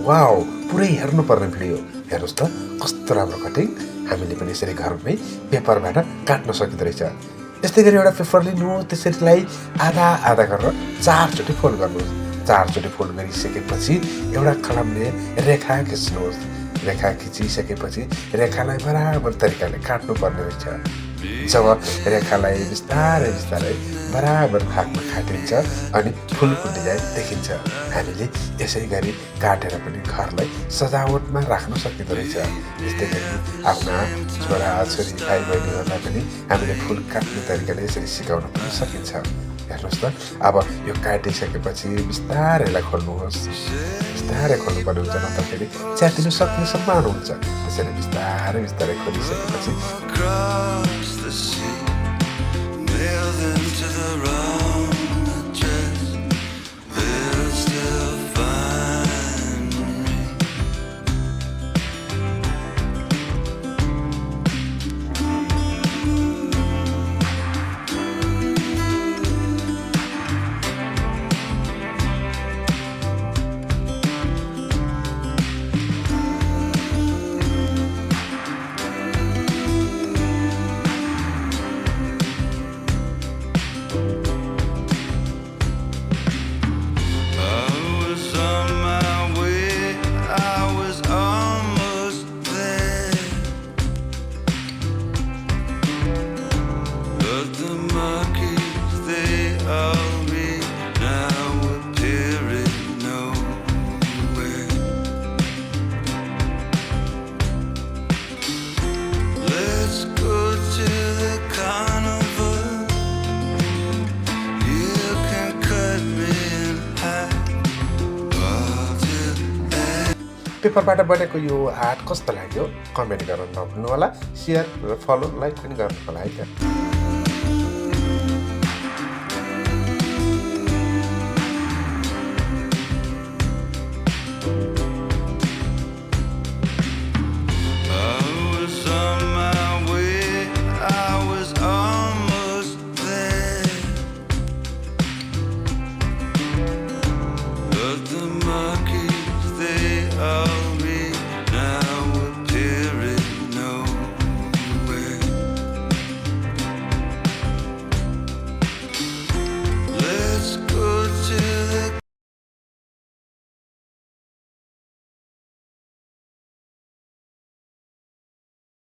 wow पुरै हेर्नुपर्ने video हेर्नुहोस् त कस्तो राम्रो कटिङ हामीले पनि यसरी घरमै पेपरबाट काट्न सकिँदो रहेछ यस्तै गरी एउटा पेपर लिनु त्यसैलाई आधा आधा गरेर 4 चोटि फोल्ड गर्नुहोस् 4 चोटि फोल्ड गरिसकेपछि एउटा कलमले रेखा खिच्नुहोस् रेखा खिचिसकेपछि रेखालाई बराबर तरिकाले काट्नु पर्ने रहेछ जब रेखालाई बिस्तारै बिस्तारै बराबर भागमा काटिन्छ अनि फुलको डिजाइन देखिन्छ हामीले यसै गरी काटेर पनि घरलाई सजावटमा राख्न सकिँदो रहेछ यस्तै गरी आफ्ना छोरा छोरी भाइ बहिनीहरूलाई पनि हामीले फुल काट्ने तरिकाले यसरी सिकाउन पनि सकिन्छ हेर्नुहोस् त अब यो काटिसकेपछि बिस्तारै यसलाई खोल्नुहोस् बिस्तारै खोल्नुपर्ने हुन्छ नतखेरि च्यातिनु सक्ने सम्भावना हुन्छ त्यसरी बिस्तारै बिस्तारै खोलिसकेपछि पेपरबाट बनेको यो आर्ट कस्तो लाग्यो कमेन्ट गर्न नभुल्नु होला शेयर र फलो लाइक पनि गर्नु होला है त